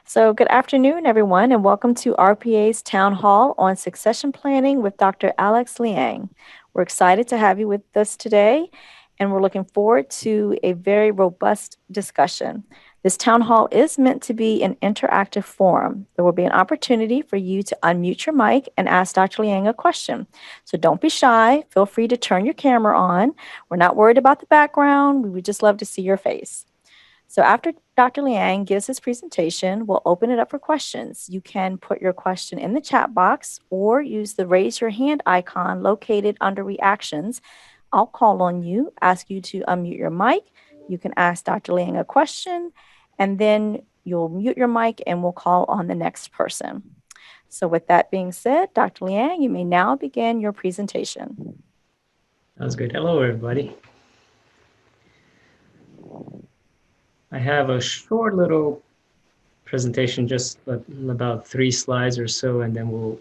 So, good afternoon, everyone, and welcome to RPA's Town Hall on Succession Planning with Dr. Alex Liang. We're excited to have you with us today, and we're looking forward to a very robust discussion. This town hall is meant to be an interactive forum. There will be an opportunity for you to unmute your mic and ask Dr. Liang a question. So don't be shy. Feel free to turn your camera on. We're not worried about the background. We would just love to see your face. So after Dr. Liang gives his presentation, we'll open it up for questions. You can put your question in the chat box or use the raise your hand icon located under reactions. I'll call on you, ask you to unmute your mic. You can ask Dr. Liang a question, and then you'll mute your mic and we'll call on the next person. So with that being said, Dr. Liang, you may now begin your presentation. Sounds good. Hello, everybody. I have a short little presentation, just about 3 slides or so, and then we'll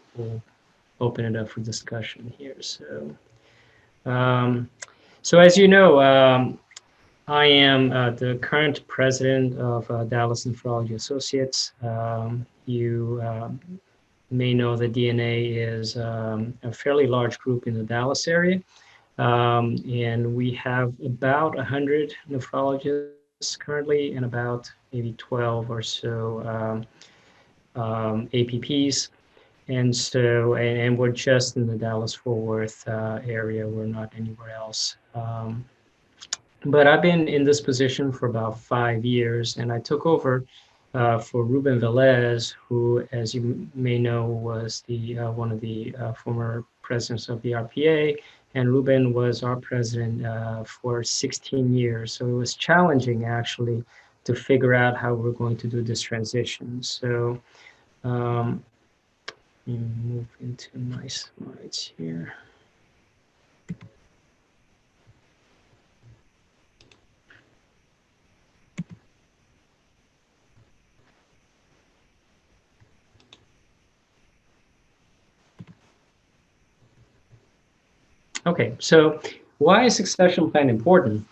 open it up for discussion here. So as you know, I am the current president of Dallas Nephrology Associates. You may know that DNA is a fairly large group in the Dallas area. And we have about 100 nephrologists currently and about maybe 12 or so APPs. And we're just in the Dallas-Fort Worth area. We're not anywhere else. But I've been in this position for about 5 years, and I took over for Ruben Velez, who, as you may know, was one of the former presidents of the RPA, and Ruben was our president for 16 years. So it was challenging, actually, to figure out how we're going to do this transition. So let me move into my slides here. Okay, so why is succession plan important?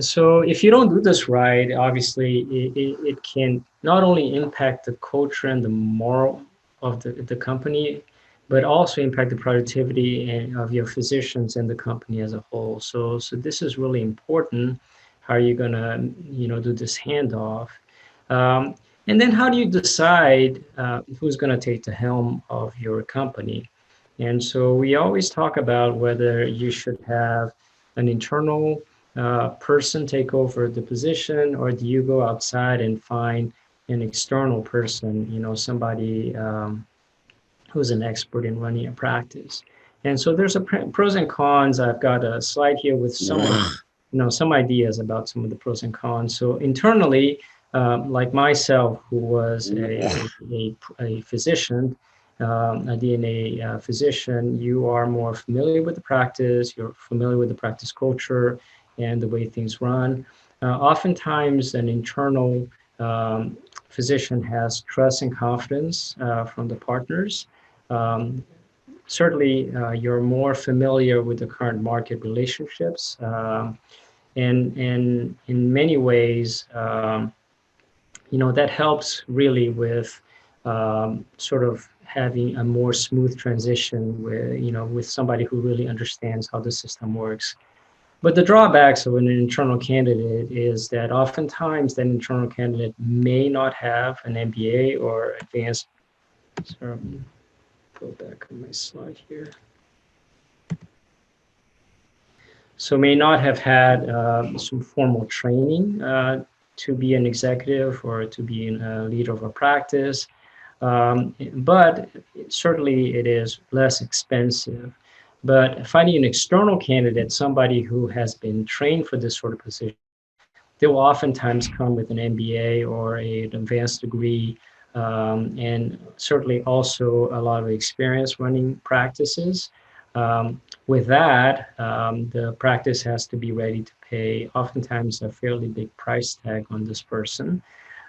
So if you don't do this right, obviously it can not only impact the culture and the moral of the company, but also impact the productivity of your physicians and the company as a whole. So this is really important. How are you gonna, do this handoff? And then how do you decide who's gonna take the helm of your company? And so we always talk about whether you should have an internal person take over the position, or do you go outside and find an external person, somebody who's an expert in running a practice. And so there's pros and cons. I've got a slide here with some ideas about some of the pros and cons. So internally, like myself, who was a physician, a DNA physician, you are more familiar with the practice, you're familiar with the practice culture and the way things run. Oftentimes, an internal physician has trust and confidence from the partners. Um, Certainly, you're more familiar with the current market relationships. And in many ways, that helps really with sort of having a more smooth transition with somebody who really understands how the system works. But the drawbacks of an internal candidate is that oftentimes that internal candidate may not have an MBA or advanced. Sorry, go back on my slide here. So may not have had some formal training to be an executive or to be a leader of a practice. But certainly it is less expensive. But finding an external candidate, somebody who has been trained for this sort of position, they will oftentimes come with an MBA or an advanced degree, and certainly also a lot of experience running practices. With that, the practice has to be ready to pay oftentimes a fairly big price tag on this person.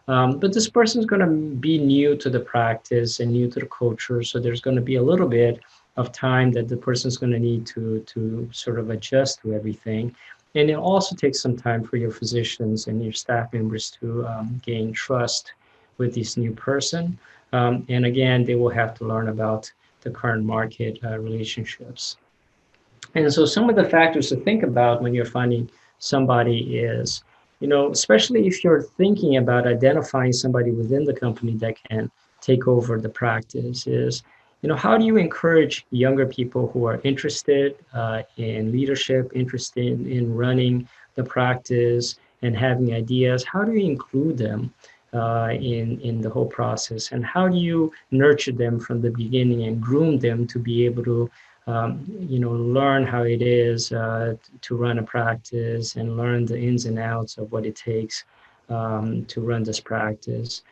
But this person is going to be new to the practice and new to the culture, so there's going to be a little bit of time that the person is going to need to sort of adjust to everything. And it also takes some time for your physicians and your staff members to gain trust with this new person. And again, they will have to learn about the current market relationships. And so some of the factors to think about when you're finding somebody is, especially if you're thinking about identifying somebody within the company that can take over the practice, is, how do you encourage younger people who are interested in leadership, interested in running the practice and having ideas? How do you include them in the whole process? And how do you nurture them from the beginning and groom them to be able to learn how it is to run a practice and learn the ins and outs of what it takes to run this practice.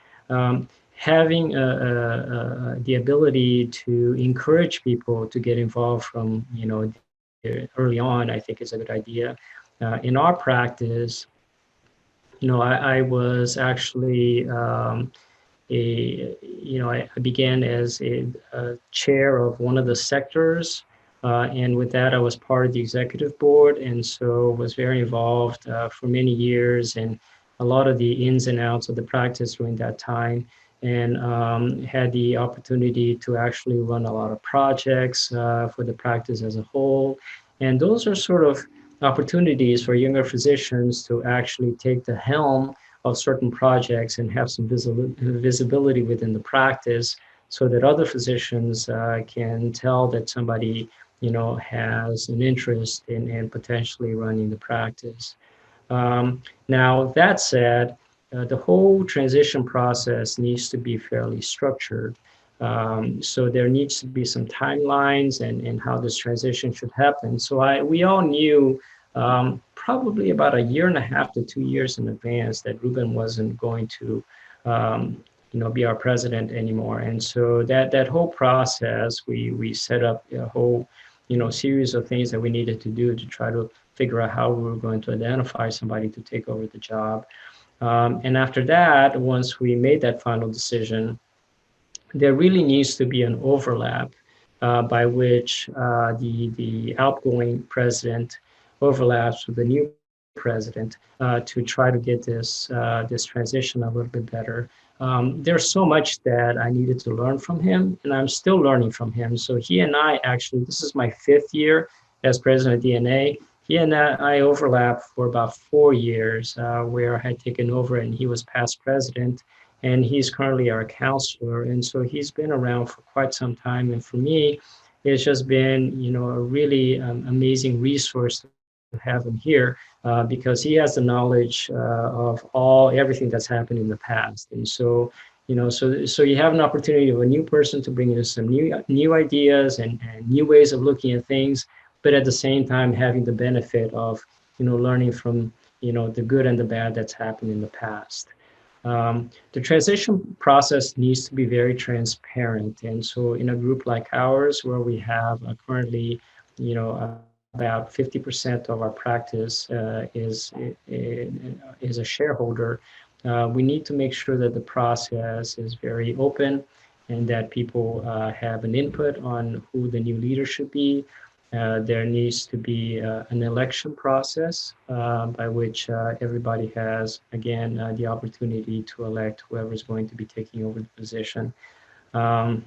Having the ability to encourage people to get involved from, early on, I think is a good idea. In our practice, I was actually I began as a chair of one of the sectors, and with that, I was part of the executive board, and so was very involved for many years and a lot of the ins and outs of the practice during that time, and had the opportunity to actually run a lot of projects for the practice as a whole, and those are sort of opportunities for younger physicians to actually take the helm of certain projects and have some visibility within the practice so that other physicians can tell that somebody has an interest in potentially running the practice. Now, that said, the whole transition process needs to be fairly structured. So there needs to be some timelines and how this transition should happen. So we all knew probably about a year and a half to 2 years in advance that Ruben wasn't going to, be our president anymore. And so that whole process, we set up a whole, series of things that we needed to do to try to figure out how we were going to identify somebody to take over the job. And after that, once we made that final decision, there really needs to be an overlap by which the outgoing president overlaps with the new president to try to get this transition a little bit better. There's so much that I needed to learn from him, and I'm still learning from him. So he and I actually, this is my 5th year as president of DNA. He and I overlapped for about 4 years, where I had taken over and he was past president, and he's currently our counselor. And so he's been around for quite some time. And for me, it's just been, a really amazing resource to have him here because he has the knowledge of everything that's happened in the past. And so, so you have an opportunity of a new person to bring in some new ideas and new ways of looking at things, but at the same time having the benefit of, learning from, the good and the bad that's happened in the past. The transition process needs to be very transparent. And so in a group like ours, where we have currently, about 50% of our practice is a shareholder, we need to make sure that the process is very open and that people have an input on who the new leader should be. There needs to be an election process by which everybody has, again, the opportunity to elect whoever is going to be taking over the position. Um,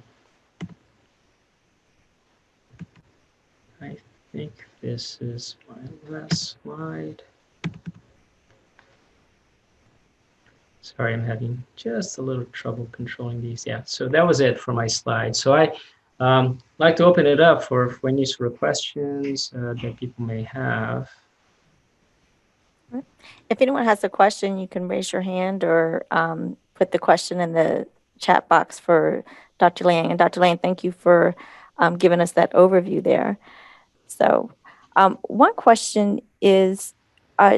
I think this is my last slide. Sorry, I'm having just a little trouble controlling these. Yeah, so that was it for my slide. So I like to open it up for any sort of questions that people may have. If anyone has a question, you can raise your hand or put the question in the chat box for Dr. Liang. And Dr. Liang, thank you for giving us that overview there. So, one question is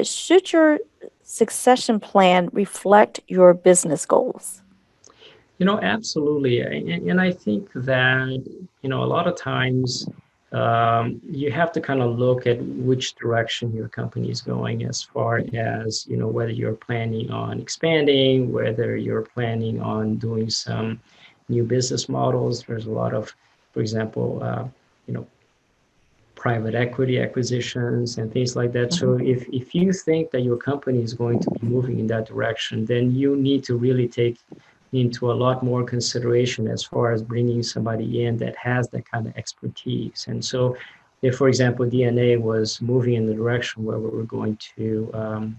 should your succession plan reflect your business goals? Absolutely. And I think that, a lot of times you have to kind of look at which direction your company is going as far as, whether you're planning on expanding, whether you're planning on doing some new business models. There's a lot of, for example, you know, private equity acquisitions and things like that. So if you think that your company is going to be moving in that direction, then you need to really take into a lot more consideration as far as bringing somebody in that has that kind of expertise. And so, if, for example, DNA was moving in the direction where we were going to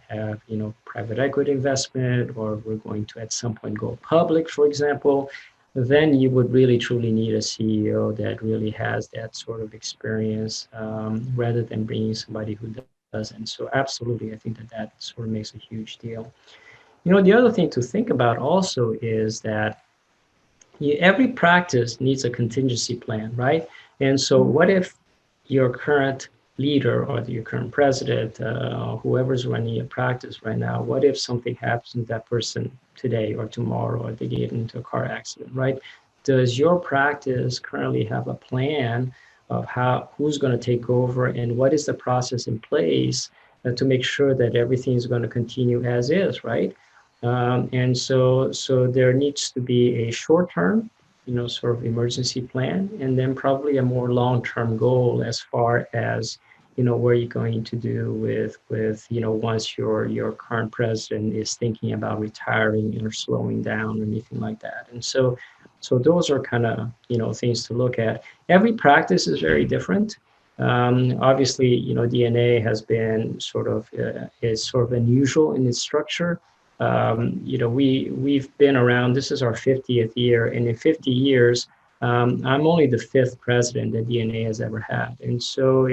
have, private equity investment, or we're going to at some point go public, for example, then you would really truly need a CEO that really has that sort of experience, rather than bringing somebody who doesn't. So absolutely, I think that sort of makes a huge deal. The other thing to think about also is that every practice needs a contingency plan, right? And so, Mhm. what if your current leader or your current president, whoever's running your practice right now, what if something happens to that person today or tomorrow, or they get into a car accident, right? Does your practice currently have a plan of who's going to take over, and what is the process in place to make sure that everything is going to continue as is, right? And so there needs to be a short term, sort of emergency plan, and then probably a more long term goal as far as, where you're going to do with, once your current president is thinking about retiring or slowing down or anything like that. And so those are kind of, things to look at. Every practice is very different. Obviously, DNA has been sort of is sort of unusual in its structure. We've been around. This is our 50th year, and in 50 years, I'm only the fifth president that DNA has ever had, and so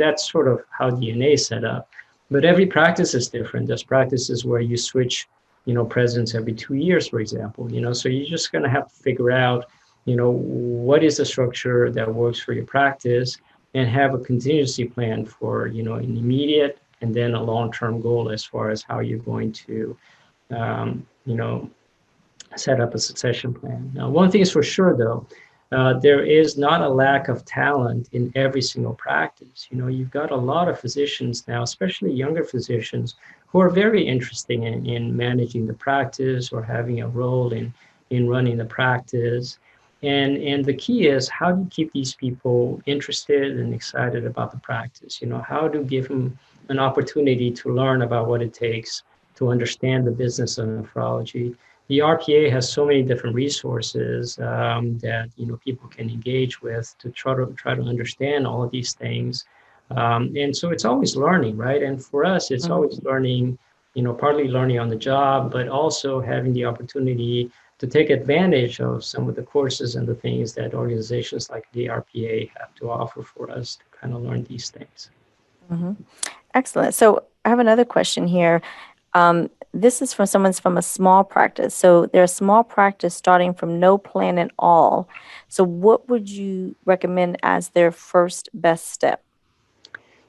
that's sort of how DNA is set up. But every practice is different. There's practices where you switch, presidents every 2 years, for example. So you're just going to have to figure out, what is the structure that works for your practice, and have a contingency plan for, an immediate and then a long-term goal as far as how you're going to um, you know, set up a succession plan. Now, one thing is for sure, though, there is not a lack of talent in every single practice. You've got a lot of physicians now, especially younger physicians, who are very interested in managing the practice or having a role in running the practice. And the key is, how do you keep these people interested and excited about the practice? How to give them an opportunity to learn about what it takes to understand the business of nephrology. The RPA has so many different resources that people can engage with to try to understand all of these things, and so it's always learning, right? And for us, it's always Mhm. learning, partly learning on the job, but also having the opportunity to take advantage of some of the courses and the things that organizations like the RPA have to offer for us to kind of learn these things. Mhm. Excellent. So I have another question here. This is from someone's from a small practice. So they're a small practice starting from no plan at all. So what would you recommend as their first best step?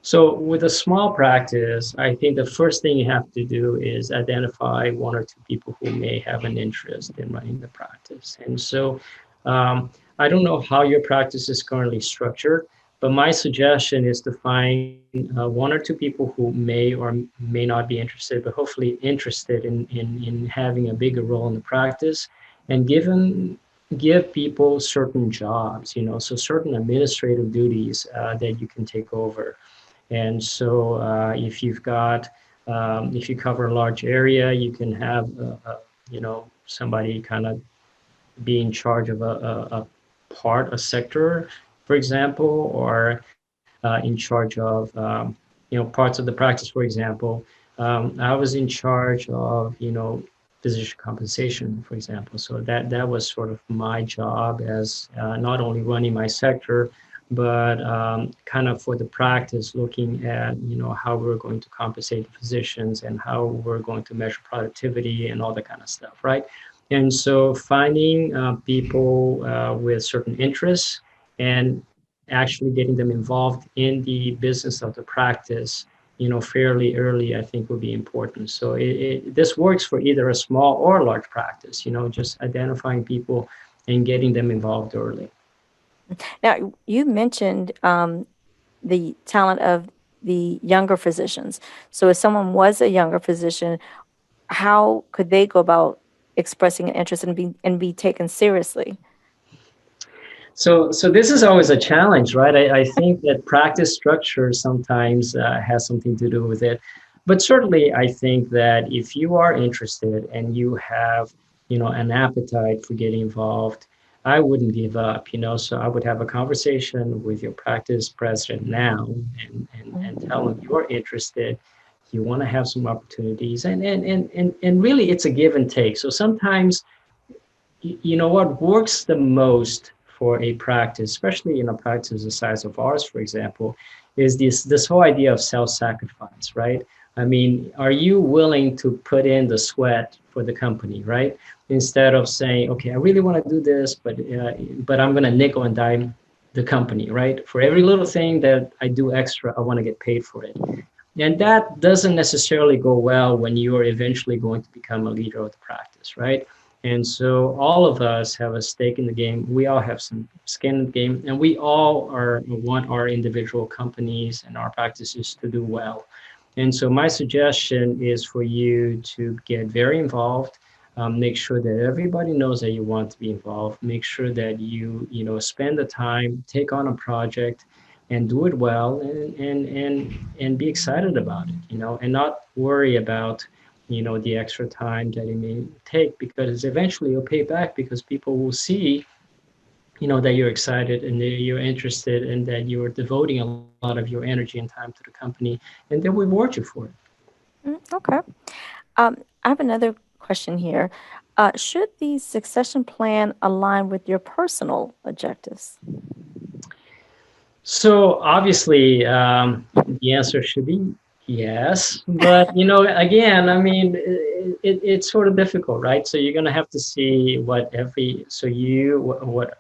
So with a small practice, I think the first thing you have to do is identify one or two people who may have an interest in running the practice. And so I don't know how your practice is currently structured, but my suggestion is to find one or two people who may or may not be interested, but hopefully interested in having a bigger role in the practice, and give people certain jobs, so certain administrative duties that you can take over. And so if you cover a large area, you can have, somebody kind of be in charge of a sector, for example, or in charge of, parts of the practice, for example. I was in charge of, physician compensation, for example. So that was sort of my job as not only running my sector, but kind of for the practice, looking at, how we're going to compensate the physicians and how we're going to measure productivity and all that kind of stuff, right? And so finding people with certain interests and actually getting them involved in the business of the practice, fairly early, I think would be important. So this works for either a small or a large practice, just identifying people and getting them involved early. Now, you mentioned the talent of the younger physicians. So if someone was a younger physician, how could they go about expressing an interest and be taken seriously? So this is always a challenge, right? I think that practice structure sometimes has something to do with it. But certainly, I think that if you are interested and you have an appetite for getting involved, I wouldn't give up, so I would have a conversation with your practice president now and tell them Mhm. you're interested, you want to have some opportunities, and really it's a give and take. So sometimes, what works the most for a practice, especially in a practice the size of ours, for example, is this whole idea of self-sacrifice, right? I mean, are you willing to put in the sweat for the company, right? Instead of saying, okay, I really want to do this, but I'm going to nickel and dime the company, right? For every little thing that I do extra, I want to get paid for it. And that doesn't necessarily go well when you are eventually going to become a leader of the practice, right? And so all of us have a stake in the game. We all have some skin in the game, and we all want our individual companies and our practices to do well. And so my suggestion is for you to get very involved. Make sure that everybody knows that you want to be involved. Make sure that you spend the time, take on a project, and do it well, and be excited about it, and not worry about the extra time that it may take, because eventually you'll pay back, because people will see that you're excited and that you're interested and that you're devoting a lot of your energy and time to the company, and they'll reward you for it. Okay. I have another question here. Should the succession plan align with your personal objectives? So obviously, the answer should be yes, but again, I mean, it's sort of difficult, right? So you're going to have to see what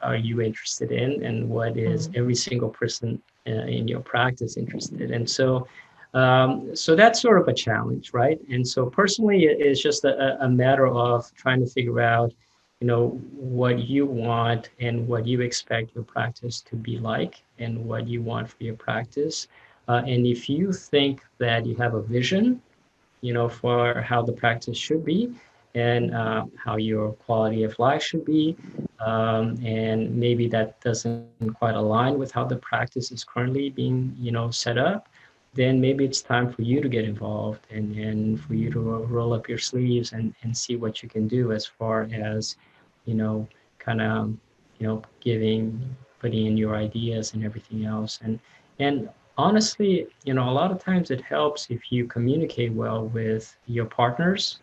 are you interested in, and what is Mm. every single person in your practice interested in. So that's sort of a challenge, right? And so personally, it's just a matter of trying to figure out what you want and what you expect your practice to be like, and what you want for your practice. And if you think that you have a vision, for how the practice should be, and how your quality of life should be, and maybe that doesn't quite align with how the practice is currently being, set up, then maybe it's time for you to get involved, and for you to roll up your sleeves and see what you can do, as far as, you know, kind of, putting in your ideas and everything else. And honestly, a lot of times it helps if you communicate well with your partners,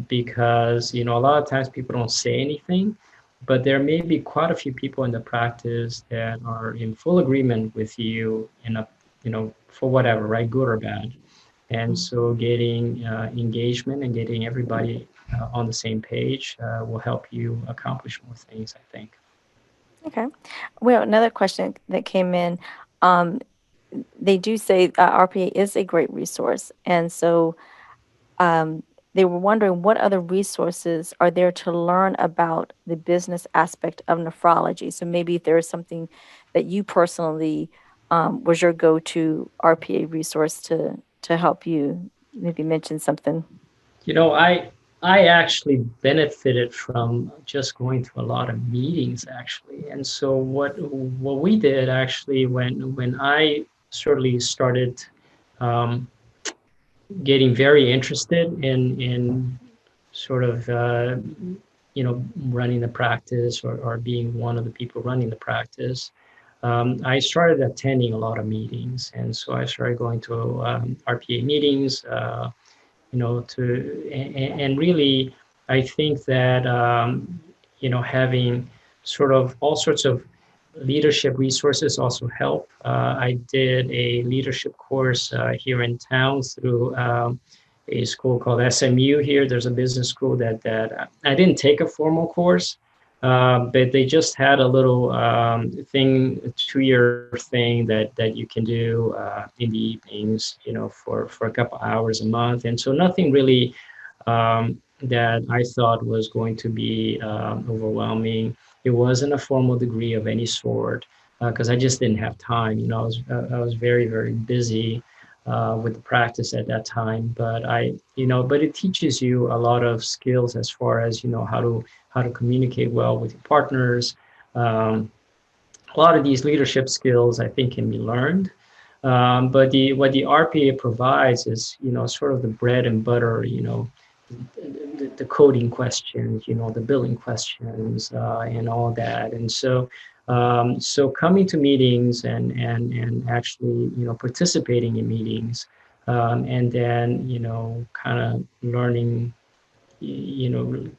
because, a lot of times people don't say anything, but there may be quite a few people in the practice that are in full agreement with you for whatever, right, good or bad. And Mm. so getting engagement and getting everybody on the same page will help you accomplish more things, I think. Okay. Well, another question that came in, um, they do say RPA is a great resource. And so um, they were wondering what other resources are there to learn about the business aspect of nephrology. So maybe if there is something that you personally was your go-to RPA resource to help you, maybe mention something. You know, I actually benefited from just going to a lot of meetings, actually. And so what we did, actually, when I certainly started um, getting very interested in sort of running the practice, or being one of the people running the practice, I started attending a lot of meetings. And so I started going to RPA meetings, and really, I think that, having sort of all sorts of leadership resources also help. I did a leadership course here in town through a school called SMU here. There's a business school that I didn't take a formal course, but they just had a little thing, a 2-year thing that you can do in the evenings, for a couple hours a month. And so nothing really that I thought was going to be overwhelming. It wasn't a formal degree of any sort, because I just didn't have time. I was very, very busy with the practice at that time. But it teaches you a lot of skills, as far as how to communicate well with your partners. Um, a lot of these leadership skills, I think, can be learned. But what the RPA provides is, sort of the bread and butter, the coding questions, the billing questions, and all that. And so coming to meetings and actually, participating in meetings, and then, kind of learning, you know,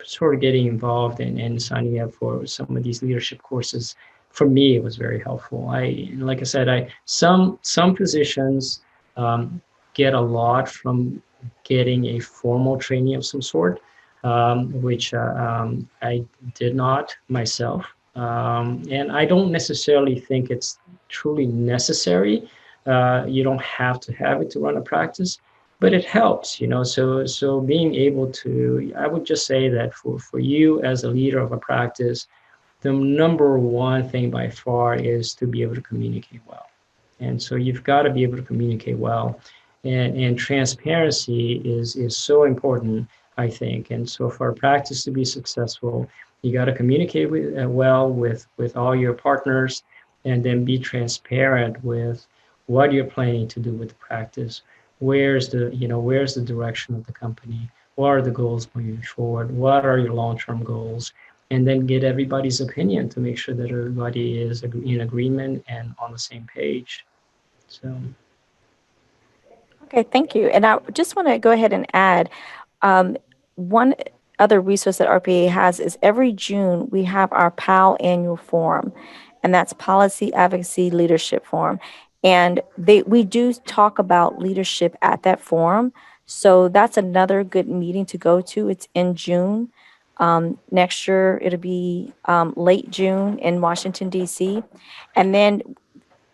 sort of getting involved and signing up for some of these leadership courses. For me, it was very helpful. Like I said, some positions get a lot from getting a formal training of some sort, which I did not myself. And I don't necessarily think it's truly necessary. You don't have to have it to run a practice, but it helps. So being able to, I would just say that for you as a leader of a practice, the number one thing by far is to be able to communicate well. And so you've got to be able to communicate well. And transparency is so important, I think. And so for a practice to be successful, you got to communicate well with all your partners, and then be transparent with what you're planning to do with the practice. Where's the direction of the company? What are the goals moving forward? What are your long-term goals? And then get everybody's opinion to make sure that everybody is in agreement and on the same page. So, Okay, thank you. And I just want to go ahead and add um, one other resource that RPA has is every June we have our PAL annual forum, and that's Policy Advocacy Leadership Forum. And we do talk about leadership at that forum. So that's another good meeting to go to. It's in June. Next year, it'll be late June in Washington, D.C. And then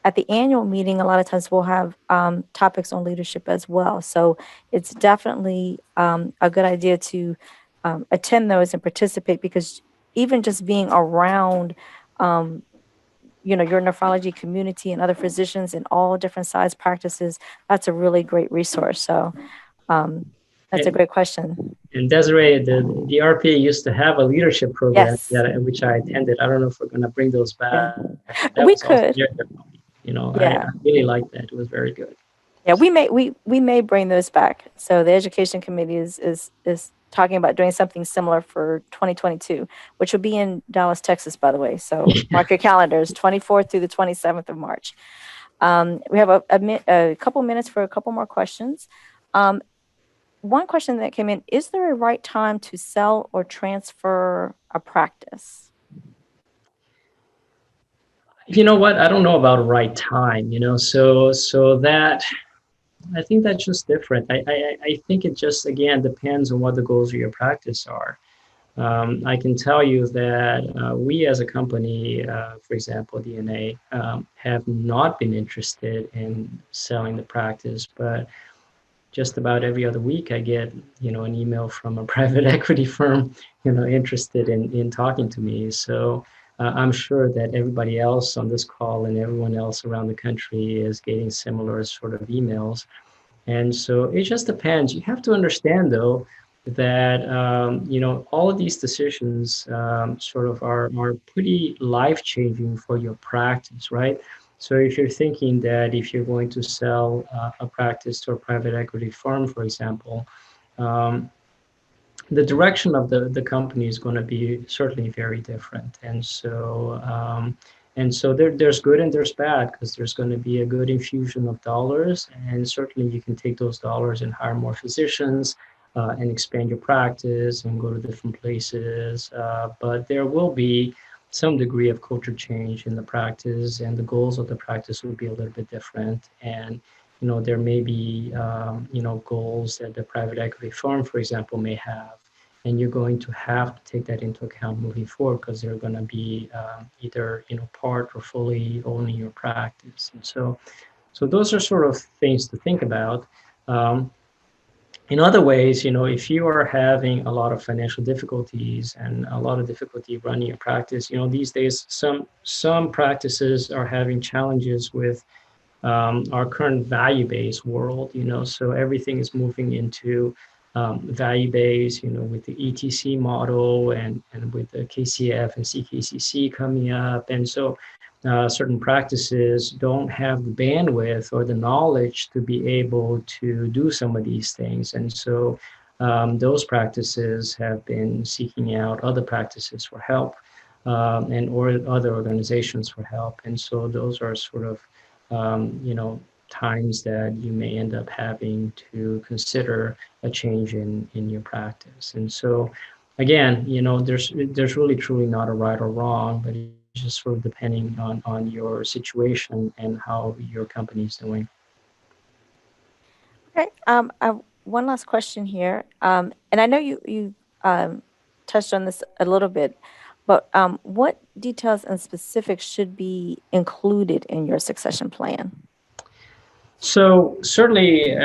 at the annual meeting, a lot of times we'll have topics on leadership as well. So it's definitely a good idea to attend those and participate, because even just being around, um, your nephrology community and other physicians in all different size practices, that's a really great resource. So um, that's a and, great question. and Desiree, the RPA used to have a leadership program Yes. which I attended. I don't know if we're going to bring those Yeah. back, but that was We also very could. good. I Yeah. really liked that. It was very good. Yeah, we may bring those back. So the education committee is talking about doing something similar for 2022, which will be in Dallas, Texas, by the way. So mark your calendars, 24th through the 27th of March. We have a couple minutes for a couple more questions. Um, One question that came in: is there a right time to sell or transfer a practice? You know what? I don't know about right time. So that I think that's just different. I think it just again depends on what the goals of your practice are. I can tell you that we as a company, for example, DNA, have not been interested in selling the practice, but just about every other week I get, an email from a private equity firm, interested in talking to me. So I'm sure that everybody else on this call and everyone else around the country is getting similar sort of emails. And so it just depends. You have to understand, though, that all of these decisions sort of are pretty life changing for your practice, right? So if you're thinking that if you're going to sell a practice to a private equity firm, for example, um, the direction of the company is going to be certainly very different. And so there's good and there's bad, because there's going to be a good infusion of dollars, and certainly you can take those dollars and hire more physicians, and expand your practice and go to different places. But there will be some degree of culture change in the practice, and the goals of the practice will be a little bit different. And there may be goals that the private equity firm, for example, may have, and you're going to have to take that into account moving forward, because they're going to be either part or fully owning your practice. And so those are sort of things to think about. Um, in other ways, if you are having a lot of financial difficulties and a lot of difficulty running your practice, these days some practices are having challenges with our current value-based world. So everything is moving into value-based, with the ETC model, and with the KCF and CKCC coming up. And so certain practices don't have the bandwidth or the knowledge to be able to do some of these things. And so those practices have been seeking out other practices for help, and or other organizations for help. And so those are sort of, times that you may end up having to consider a change in your practice. And so again, there's really truly not a right or wrong, but it's just sort of depending on your situation and how your company is doing. Okay. One last question here, and I know you touched on this a little bit, but what details and specifics should be included in your succession plan? So certainly,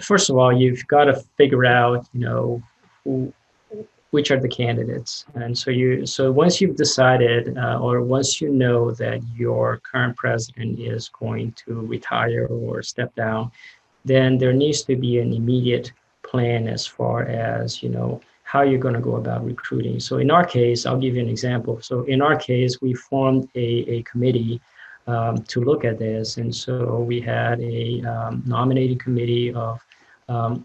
first of all, you've got to figure out, who, which are the candidates, and so once you've decided, or once you know that your current president is going to retire or step down, then there needs to be an immediate plan as far as how you're going to go about recruiting. So in our case, I'll give you an example. So in our case, we formed a committee to look at this, and so we had a nominating committee of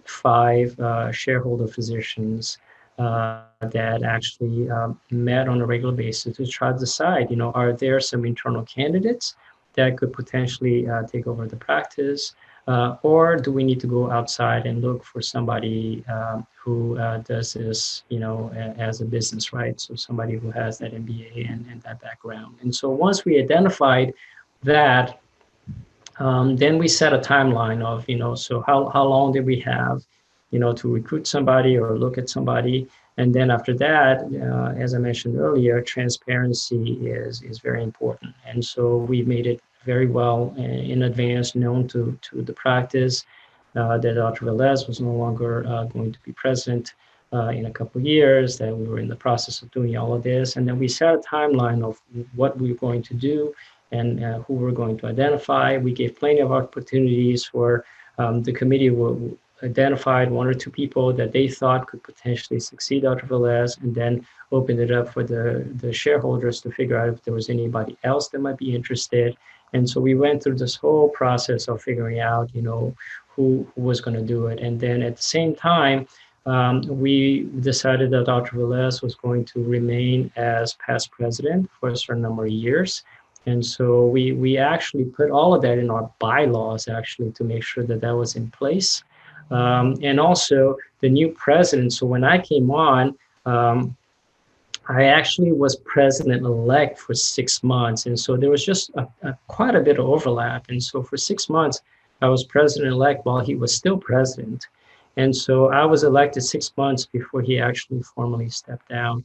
five shareholder physicians that actually met on a regular basis to try to decide, are there some internal candidates that could potentially take over the practice, or do we need to go outside and look for somebody who does this, as a business, right? So somebody who has that MBA and that background. And so once we identified that, then we set a timeline of, so how long did we have, to recruit somebody or look at somebody. And then after that, as I mentioned earlier, transparency is very important. And so we made it very well in advance known to the practice that Dr. Velez was no longer going to be president in a couple of years, that we were in the process of doing all of this. And then we set a timeline of what we were going to do and who we're going to identify. We gave plenty of opportunities for the committee identified one or two people that they thought could potentially succeed Dr. Velez, and then opened it up for the shareholders to figure out if there was anybody else that might be interested. And so we went through this whole process of figuring out, who was going to do it. And then at the same time, we decided that Dr. Velez was going to remain as past president for a certain number of years. And so we actually put all of that in our bylaws, actually, to make sure that that was in place. And also the new president. So when I came on, I actually was president-elect for 6 months. And so there was just quite a bit of overlap. And so for 6 months, I was president-elect while he was still president. And so I was elected 6 months before he actually formally stepped down.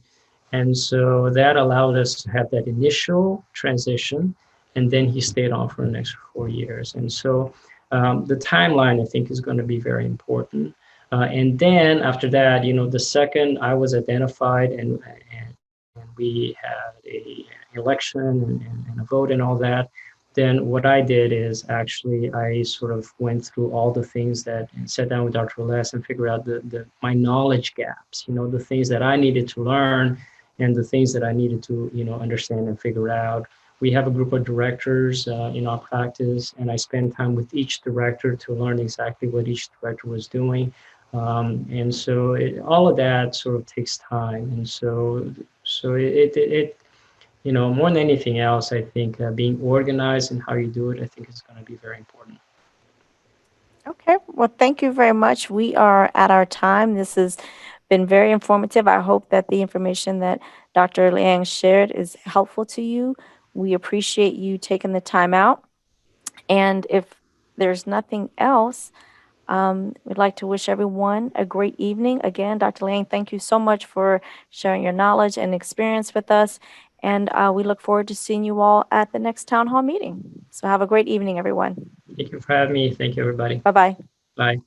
And so that allowed us to have that initial transition, and then he stayed on for the next 4 years. And so the timeline, I think, is going to be very important. And then after that, the second I was identified and we had a election and a vote and all that, then what I did is actually I sort of went through all the things that and sat down with Dr. Les and figured out my knowledge gaps, the things that I needed to learn and the things that I needed to, understand and figure out. We have a group of directors in our practice, and I spend time with each director to learn exactly what each director was doing. And so all of that sort of takes time. And so more than anything else, I think being organized and how you do it, I think is going to be very important. Okay. Well, thank you very much. We are at our time. This has been very informative. I hope that the information that Dr. Liang shared is helpful to you. We appreciate you taking the time out. And if there's nothing else, we'd like to wish everyone a great evening. Again, Dr. Liang, thank you so much for sharing your knowledge and experience with us. And we look forward to seeing you all at the next town hall meeting. So have a great evening, everyone. Thank you for having me. Thank you, everybody. Bye bye. Bye.